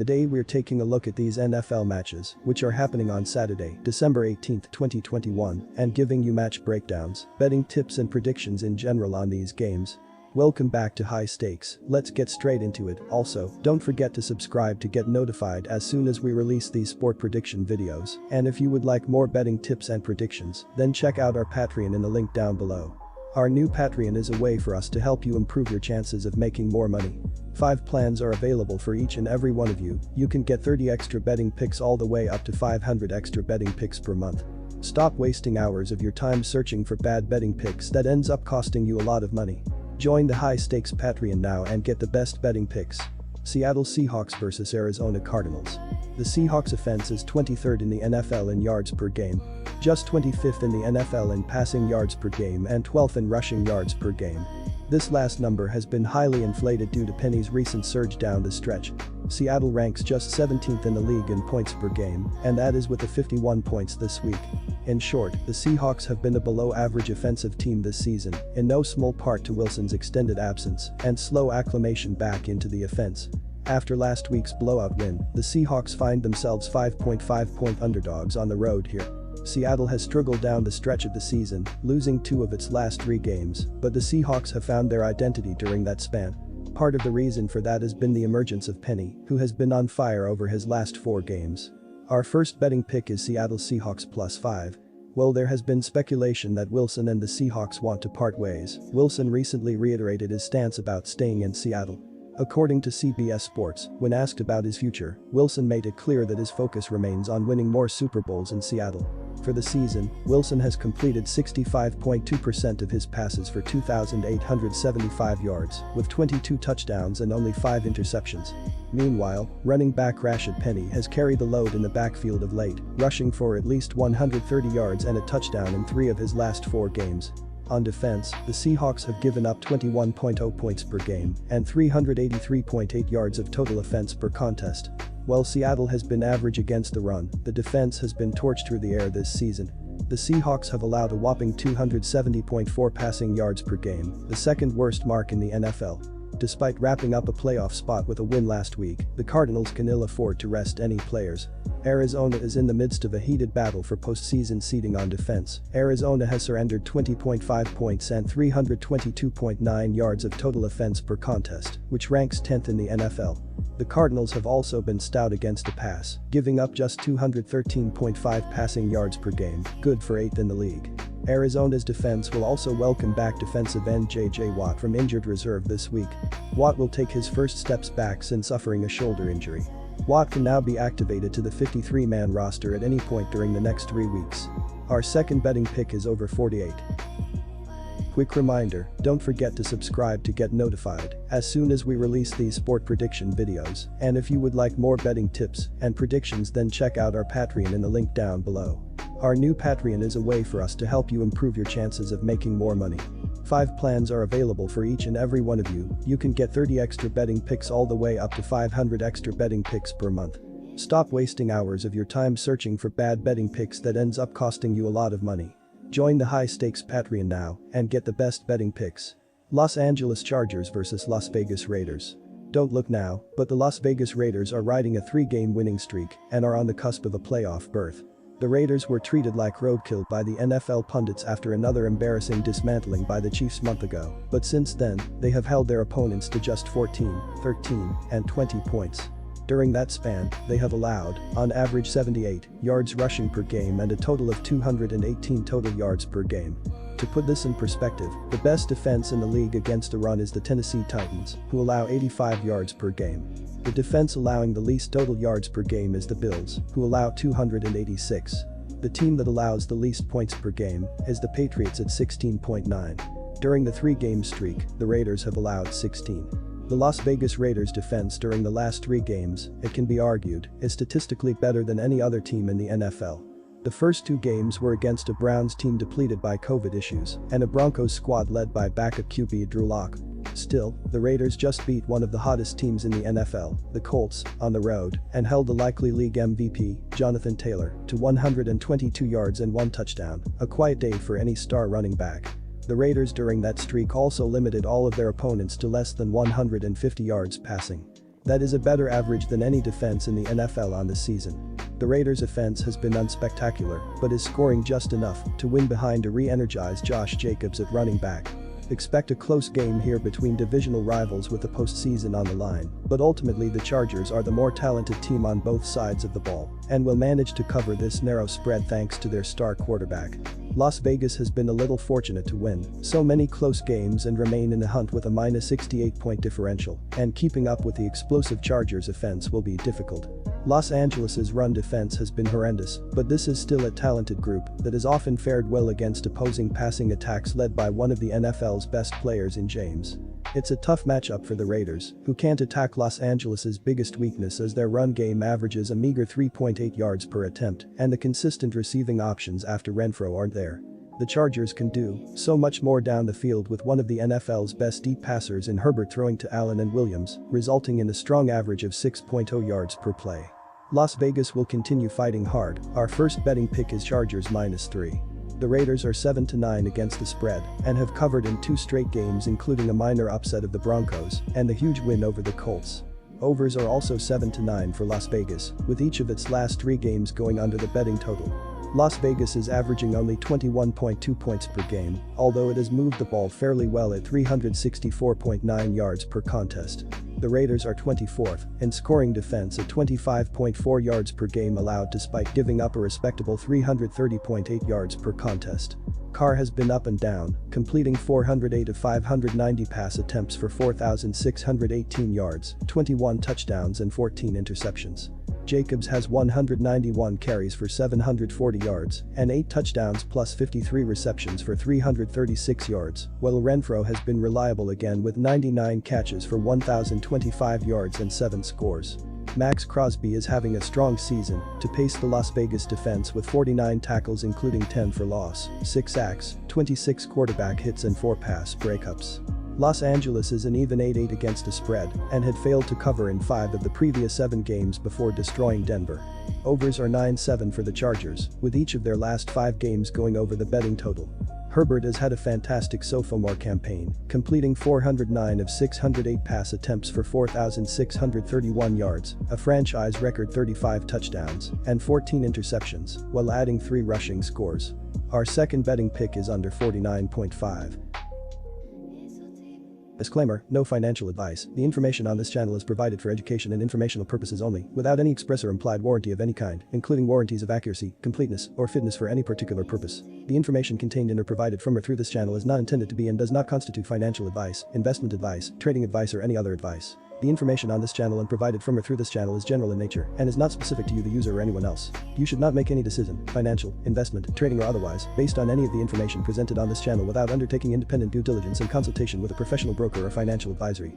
Today we're taking a look at these NFL matches, which are happening on Saturday, December 18, 2021, and giving you match breakdowns, betting tips and predictions in general on these games. Welcome back to High Stakes, let's get straight into it. Also, don't forget to subscribe to get notified as soon as we release these sport prediction videos, and if you would like more betting tips and predictions, then check out our Patreon in the link down below. Our new Patreon is a way for us to help you improve your chances of making more money. 5 plans are available for each and every one of you. You can get 30 extra betting picks all the way up to 500 extra betting picks per month. Stop wasting hours of your time searching for bad betting picks that ends up costing you a lot of money. Join the High Stakes Patreon now and get the best betting picks. Seattle Seahawks vs Arizona Cardinals. The Seahawks offense is 23rd in the NFL in yards per game, just 25th in the NFL in passing yards per game and 12th in rushing yards per game. This last number has been highly inflated due to Penny's recent surge down the stretch. Seattle ranks just 17th in the league in points per game, and that is with a 51 points this week. In short, the Seahawks have been a below-average offensive team this season, in no small part to Wilson's extended absence and slow acclimation back into the offense. After last week's blowout win, the Seahawks find themselves 5.5-point underdogs on the road here. Seattle has struggled down the stretch of the season, losing 2 of its last 3 games, but the Seahawks have found their identity during that span. Part of the reason for that has been the emergence of Penny, who has been on fire over his last 4 games. Our first betting pick is Seattle Seahawks +5. Well, there has been speculation that Wilson and the Seahawks want to part ways. Wilson recently reiterated his stance about staying in Seattle. According to CBS Sports, when asked about his future, Wilson made it clear that his focus remains on winning more Super Bowls in Seattle. For the season, Wilson has completed 65.2% of his passes for 2,875 yards, with 22 touchdowns and only 5 interceptions. Meanwhile, running back Rashad Penny has carried the load in the backfield of late, rushing for at least 130 yards and a touchdown in 3 of his last 4 games. On defense, the Seahawks have given up 21.0 points per game and 383.8 yards of total offense per contest. While Seattle has been average against the run, the defense has been torched through the air this season. The Seahawks have allowed a whopping 270.4 passing yards per game, the second worst mark in the NFL. Despite wrapping up a playoff spot with a win last week, the Cardinals can ill afford to rest any players. Arizona is in the midst of a heated battle for postseason seeding on defense. Arizona has surrendered 20.5 points and 322.9 yards of total offense per contest, which ranks 10th in the NFL. The Cardinals have also been stout against the pass, giving up just 213.5 passing yards per game, good for 8th in the league. Arizona's defense will also welcome back defensive end J.J. Watt from injured reserve this week. Watt will take his first steps back since suffering a shoulder injury. Watt can now be activated to the 53-man roster at any point during the next 3 weeks. Our second betting pick is over 48. Quick reminder, don't forget to subscribe to get notified as soon as we release these sport prediction videos, and if you would like more betting tips and predictions, then check out our Patreon in the link down below. Our new Patreon is a way for us to help you improve your chances of making more money. 5 plans are available for each and every one of you. You can get 30 extra betting picks all the way up to 500 extra betting picks per month. Stop wasting hours of your time searching for bad betting picks that ends up costing you a lot of money. Join the High Stakes Patreon now and get the best betting picks. Los Angeles Chargers vs Las Vegas Raiders. Don't look now, but the Las Vegas Raiders are riding a 3-game winning streak and are on the cusp of a playoff berth. The Raiders were treated like roadkill by the NFL pundits after another embarrassing dismantling by the Chiefs month ago, but since then, they have held their opponents to just 14, 13, and 20 points. During that span, they have allowed, on average, 78 yards rushing per game and a total of 218 total yards per game. To put this in perspective, the best defense in the league against the run is the Tennessee Titans, who allow 85 yards per game. The defense allowing the least total yards per game is the Bills, who allow 286. The team that allows the least points per game is the Patriots at 16.9. During the 3-game streak, the Raiders have allowed 16. The Las Vegas Raiders' defense during the last 3 games, it can be argued, is statistically better than any other team in the NFL. The first 2 games were against a Browns team depleted by COVID issues and a Broncos squad led by backup QB Drew Lock. Still, the Raiders just beat one of the hottest teams in the NFL, the Colts, on the road and held the likely league MVP, Jonathan Taylor, to 122 yards and 1 touchdown, a quiet day for any star running back. The Raiders during that streak also limited all of their opponents to less than 150 yards passing. That is a better average than any defense in the NFL on the season. The Raiders' offense has been unspectacular, but is scoring just enough to win behind a re-energized Josh Jacobs at running back. Expect a close game here between divisional rivals with the postseason on the line, but ultimately the Chargers are the more talented team on both sides of the ball and will manage to cover this narrow spread thanks to their star quarterback. Las Vegas has been a little fortunate to win so many close games and remain in the hunt with a minus 68-point differential, and keeping up with the explosive Chargers offense will be difficult. Los Angeles's run defense has been horrendous, but this is still a talented group that has often fared well against opposing passing attacks led by one of the NFL's best players in James. It's a tough matchup for the Raiders, who can't attack Los Angeles's biggest weakness as their run game averages a meager 3.8 yards per attempt and the consistent receiving options after Renfrow aren't there. The Chargers can do so much more down the field with one of the NFL's best deep passers in Herbert throwing to Allen and Williams, resulting in a strong average of 6.0 yards per play. Las Vegas will continue fighting hard. Our first betting pick is Chargers -3. The Raiders are 7-9 against the spread and have covered in 2 straight games, including a minor upset of the Broncos and a huge win over the Colts. Overs are also 7-9 for Las Vegas, with each of its last 3 games going under the betting total. Las Vegas is averaging only 21.2 points per game, although it has moved the ball fairly well at 364.9 yards per contest. The Raiders are 24th in scoring defense at 25.4 yards per game allowed despite giving up a respectable 330.8 yards per contest. Carr has been up and down, completing 408 of 590 pass attempts for 4,618 yards, 21 touchdowns and 14 interceptions. Jacobs has 191 carries for 740 yards and 8 touchdowns plus 53 receptions for 336 yards, while Renfrow has been reliable again with 99 catches for 1,025 yards and 7 scores. Max Crosby is having a strong season to pace the Las Vegas defense with 49 tackles including 10 for loss, 6 sacks, 26 quarterback hits and 4 pass breakups. Los Angeles is an even 8-8 against the spread and had failed to cover in 5 of the previous 7 games before destroying Denver. Overs are 9-7 for the Chargers, with each of their last 5 games going over the betting total. Herbert has had a fantastic sophomore campaign, completing 409 of 608 pass attempts for 4,631 yards, a franchise record 35 touchdowns, and 14 interceptions, while adding 3 rushing scores. Our second betting pick is under 49.5. Disclaimer, no financial advice. The information on this channel is provided for education and informational purposes only, without any express or implied warranty of any kind, including warranties of accuracy, completeness, or fitness for any particular purpose. The information contained in or provided from or through this channel is not intended to be and does not constitute financial advice, investment advice, trading advice or any other advice. The information on this channel and provided from or through this channel is general in nature and is not specific to you the user or anyone else. You should not make any decision, financial, investment, trading or otherwise, based on any of the information presented on this channel without undertaking independent due diligence and consultation with a professional broker or financial advisory.